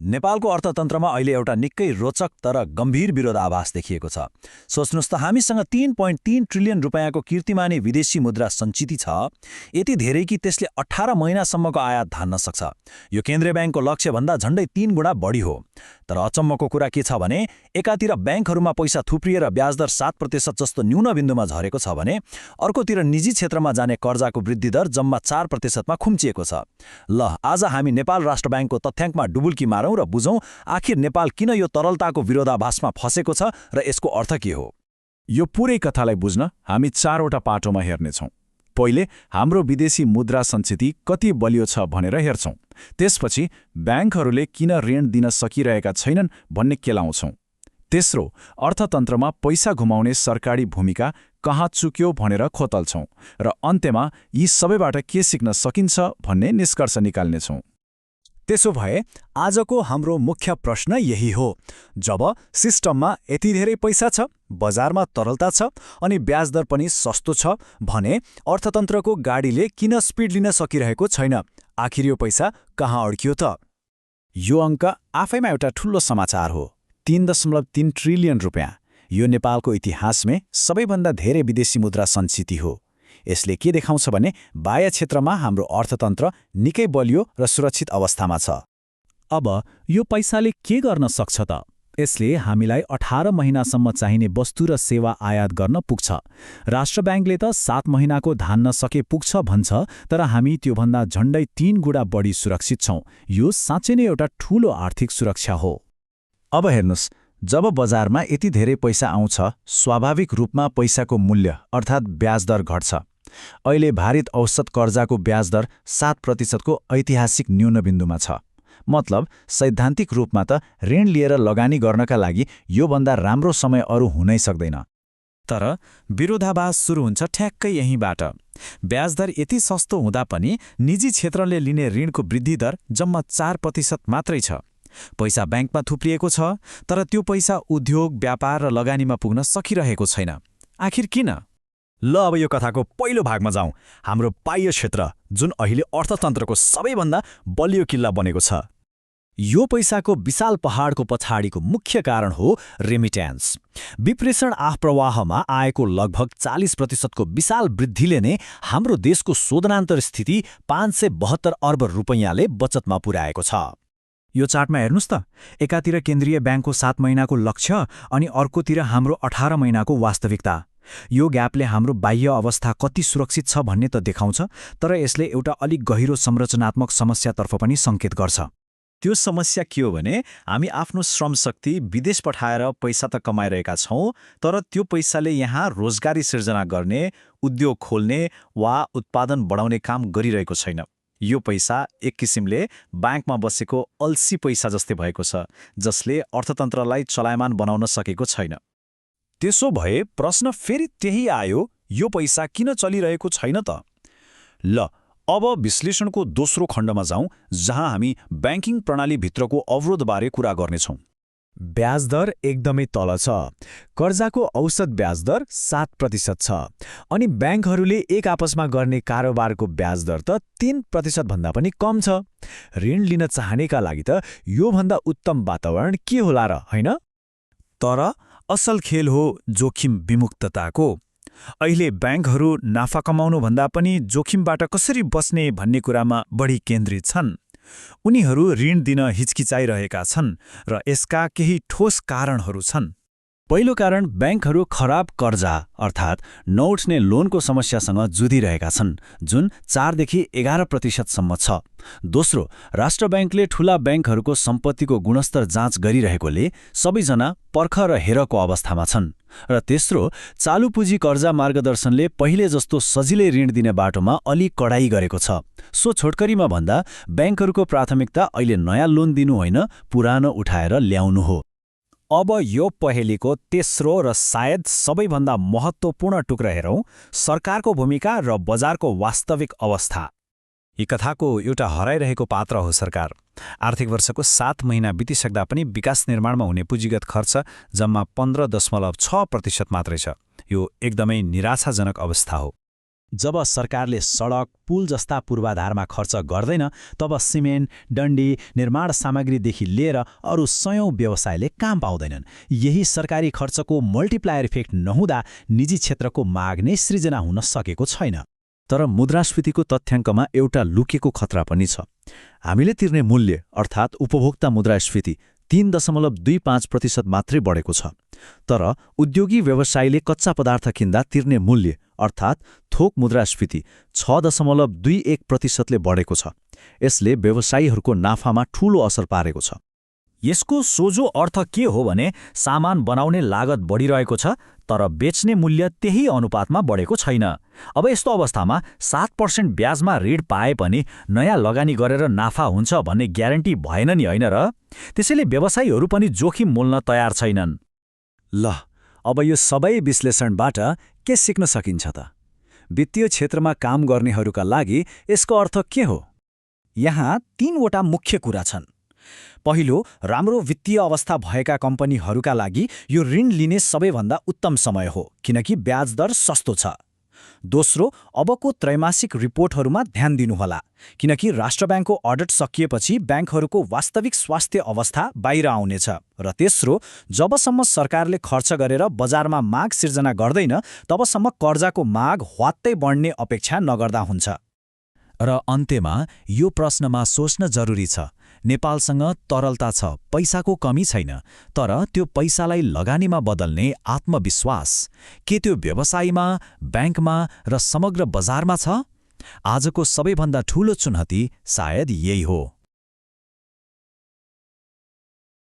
नेपालको अर्थतन्त्रमा अहिले एउटा निकै रोचक तर गम्भीर विरोधाभास देखिएको छ। सोच्नुस् त हामीसँग 3.3 ट्रिलियन रुपैयाँको कीर्तिमानी विदेशी मुद्रा सञ्चित छ, यति धेरै कि त्यसले 18 महिनासम्मको आयात धान्न सक्छ। यो केन्द्रीय ब्याङ्कको लक्ष्यभन्दा झण्डै 3 गुणा बढी हो। तर अचम्मको कुरा के छ भने एकातिर ब्याङ्कहरूमा पैसा थुप्रिएर ब्याजदर 7% जस्तो न्यून बिन्दुमा झरेको छ भने अर्कोतिर निजी क्षेत्रमा जाने कर्जाको वृद्धि दर जम्मा 4%मा खुम्चिएको छ। ल, आज हामी नेपाल राष्ट्र ब्याङ्कको तथ्याङ्कमा डुबुल्की मारौँ र बुझौँ आखिर नेपाल किन यो तरलताको विरोधाभासमा फसेको छ र यसको अर्थ के हो। यो पुरै कथालाई बुझ्न हामी 4वटा पाटोमा हेर्नेछौँ। पहिले हाम्रो विदेशी मुद्रा सञ्चिति कति बलियो छ भनेर हेर्छौँ। त्यसपछि ब्याङ्कहरूले किन ऋण दिन सकिरहेका छैनन् भन्ने केलाउँछौँ। तेस्रो, अर्थतन्त्रमा पैसा घुमाउने सरकारी भूमिका कहाँ चुक्यो भनेर खोतल्छौँ र अन्त्यमा यी सबैबाट के सिक्न सकिन्छ भन्ने निष्कर्ष निकाल्नेछौँ। त्यसो भए आजको हाम्रो मुख्य प्रश्न यही हो, जब सिस्टममा यति धेरै पैसा छ, बजारमा तरलता छ अनि ब्याजदर पनि सस्तो छ भने अर्थतन्त्रको गाडीले किन स्पिड लिन सकिरहेको छैन? आखिर यो पैसा कहाँ अड्कियो त? यो अङ्क आफैमा एउटा ठूलो समाचार हो। 3.3 ट्रिलियन रुपैयाँ। यो नेपालको इतिहासमै सबैभन्दा धेरै विदेशी मुद्रा सञ्चिति हो। यसले के देखाउँछ भने बाह्य क्षेत्रमा हाम्रो अर्थतन्त्र निकै बलियो र सुरक्षित अवस्थामा छ। अब यो पैसाले के गर्न सक्छ त? यसले हामीलाई 18 महिनासम्म चाहिने वस्तु र सेवा आयात गर्न पुग्छ। राष्ट्र ब्याङ्कले त 7 महिनाको धान्न सके पुग्छ भन्छ, तर हामी त्योभन्दा झण्डै 3 गुणा बढी सुरक्षित छौँ। यो साँच्चै नै एउटा ठूलो आर्थिक सुरक्षा हो। अब हेर्नुस्, जब बजारमा यति धेरै पैसा आउँछ, स्वाभाविक रूपमा पैसाको मूल्य अर्थात् ब्याजदर घट्छ। अहिले भारित औसत कर्जाको ब्याजदर 7% को ऐतिहासिक न्यून बिन्दुमा छ। मतलब सैद्धान्तिक रूपमा त ऋण लिएर लगानी गर्नका लागि योभन्दा राम्रो समय अरू हुनै सक्दैन। तर विरोधाभास सुरु हुन्छ ठ्याक्कै यहीँबाट। ब्याजदर यति सस्तो हुँदा पनि निजी क्षेत्रले लिने ऋणको वृद्धि दर जम्मा 4% मात्रै छ। पैसा ब्याङ्कमा थुप्रिएको छ, तर त्यो पैसा उद्योग, व्यापार र लगानीमा पुग्न सकिरहेको छैन। आखिर किन? ल, अब यो कथाको पहिलो भागमा जाउँ। हाम्रो बाह्य क्षेत्र, जुन अहिले अर्थतन्त्रको सबैभन्दा बलियो किल्ला बनेको छ। यो पैसाको विशाल पहाडको पछाडिको मुख्य कारण हो रेमिट्यान्स। विप्रेषण आप्रवाहमा आएको लगभग 40% को विशाल वृद्धिले नै हाम्रो देशको शोधनान्तर स्थिति 572 अर्ब रुपैयाँले बचतमा पुर्याएको छ। यो चार्टमा हेर्नुस् त, एकातिर केन्द्रीय ब्याङ्कको 7 महिनाको लक्ष्य अनि अर्कोतिर हाम्रो 18 महिनाको वास्तविकता। यो ग्यापले हाम्रो बाह्य अवस्था कति सुरक्षित छ भन्ने त देखाउँछ, तर यसले एउटा अलिक गहिरो संरचनात्मक समस्यातर्फ पनि सङ्केत गर्छ। त्यो समस्या के हो भने हामी आफ्नो श्रमशक्ति विदेश पठाएर पैसा त कमाइरहेका छौँ, तर त्यो पैसाले यहाँ रोजगारी सिर्जना गर्ने, उद्योग खोल्ने वा उत्पादन बढाउने काम गरिरहेको छैन। यो पैसा एक किसिमले ब्याङ्कमा बसेको अल्सी पैसा जस्तै भएको छ, जसले अर्थतन्त्रलाई चलायमान बनाउन सकेको छैन। त्यसो भए प्रश्न फेरि त्यही आयो, यो पैसा किन चलिरहेको छैन त? ल, अब विश्लेषणको दोस्रो खण्डमा जाउँ, जहाँ हामी ब्याङ्किङ प्रणालीभित्रको अवरोधबारे कुरा गर्नेछौँ। ब्याजदर एकदमै तल छ। कर्जाको औसत ब्याजदर 7% छ अनि ब्याङ्कहरूले एक आपसमा गर्ने कारोबारको ब्याजदर त 3% भन्दा पनि कम छ। ऋण लिन चाहनेका लागि त योभन्दा उत्तम वातावरण के होला र, होइन? तर असल खेल हो जोखिम विमुक्तताको। अहिले ब्याङ्कहरू नाफा कमाउनुभन्दा पनि जोखिमबाट कसरी बच्ने भन्ने कुरामा बढी केन्द्रित छन्। उनीहरू ऋण दिन हिचकिचाइरहेका छन् र यसका केही ठोस कारणहरू छन्। पहिलो कारण, ब्याङ्कहरू खराब कर्जा अर्थात् नोट्सने लोनको समस्यासँग जुधिरहेका छन्, जुन 4 देखि 11% सम्म छ। दोस्रो, राष्ट्र ब्याङ्कले ठूला ब्याङ्कहरूको सम्पत्तिको गुणस्तर जाँच गरिरहेकोले सबैजना पर्ख र हेरको अवस्थामा छन्। र तेस्रो, चालु पुँजी कर्जा मार्गदर्शनले पहिले जस्तो सजिलै ऋण दिने बाटोमा अलि कडाई गरेको छ। सो छोटकरीमा भन्दा ब्याङ्कहरूको प्राथमिकता अहिले नयाँ लोन दिनु होइन, पुरानो उठाएर ल्याउनु हो। अब यो पहेलीको तेस्रो र सायद सबैभन्दा महत्त्वपूर्ण टुक्रा हेरौँ, सरकारको भूमिका र बजारको वास्तविक अवस्था। यी कथाको एउटा हराइरहेको पात्र हो सरकार। आर्थिक वर्षको 7 महिना बितिसक्दा पनि विकास निर्माणमा हुने पुँजीगत खर्च जम्मा 15.6% मात्रै छ। यो एकदमै निराशाजनक अवस्था हो। जब सरकारले सडक, पुल जस्ता पूर्वाधारमा खर्च गर्दैन, तब सिमेन्ट, डन्डी, निर्माण सामग्रीदेखि लिएर अरू 100औं व्यवसायले काम पाउँदैनन्। यही सरकारी खर्चको मल्टिप्लायर इफेक्ट नहुँदा निजी क्षेत्रको माग नै सृजना हुन सकेको छैन। तर मुद्रास्फीतिको तथ्याङ्कमा एउटा लुकेको खतरा पनि छ। हामीले तिर्ने मूल्य अर्थात् उपभोक्ता मुद्रास्फीति 3.25% मात्रै बढेको छ। तर उद्योगी व्यवसायीले कच्चा पदार्थ किन्दा तिर्ने मूल्य अर्थात् थोक मुद्रास्फीति 6.21%ले बढेको छ। यसले व्यवसायीहरूको नाफामा ठूलो असर पारेको छ। यसको सोझो अर्थ के हो भने सामान बनाउने लागत बढिरहेको छ, तर बेच्ने मूल्य त्यही अनुपातमा बढेको छैन। अब यस्तो अवस्थामा 7% ब्याजमा ऋण पाए पनि नयाँ लगानी गरेर नाफा हुन्छ भन्ने ग्यारेन्टी भएन नि, होइन र? त्यसैले व्यवसायीहरू पनि जोखिम मोल्न तयार छैनन्। ल, अब यो सबै विश्लेषणबाट के सिक्न सकिन्छ त? वित्तीय क्षेत्रमा काम गर्नेहरूका लागि यसको अर्थ के हो? यहाँ 3वटा मुख्य कुरा छन्। पहिलो, राम्रो वित्तीय अवस्था भएका कम्पनीहरूका लागि यो ऋण लिने सबैभन्दा उत्तम समय हो, किनकि ब्याज दर सस्तो छ। दोस्रो, अबको त्रैमासिक रिपोर्टहरूमा ध्यान दिनुहोला, किनकि राष्ट्र ब्याङ्कको अडिट सकिएपछि ब्याङ्कहरूको वास्तविक स्वास्थ्य अवस्था बाहिर आउनेछ। र तेस्रो, जबसम्म सरकारले खर्च गरेर बजारमा माग सिर्जना गर्दैन, तबसम्म कर्जाको माग ह्वात्तै बढ्ने अपेक्षा नगर्दा हुन्छ। र अन्त्यमा यो प्रश्नमा सोच्न जरुरी छ, नेपालसँग तरलता छ, पैसाको कमी छैन, तर त्यो पैसालाई लगानीमा बदल्ने आत्मविश्वास के त्यो व्यवसायमा, ब्याङ्कमा र समग्र बजारमा छ? आजको सबैभन्दा ठूलो चुनौती सायद यही हो।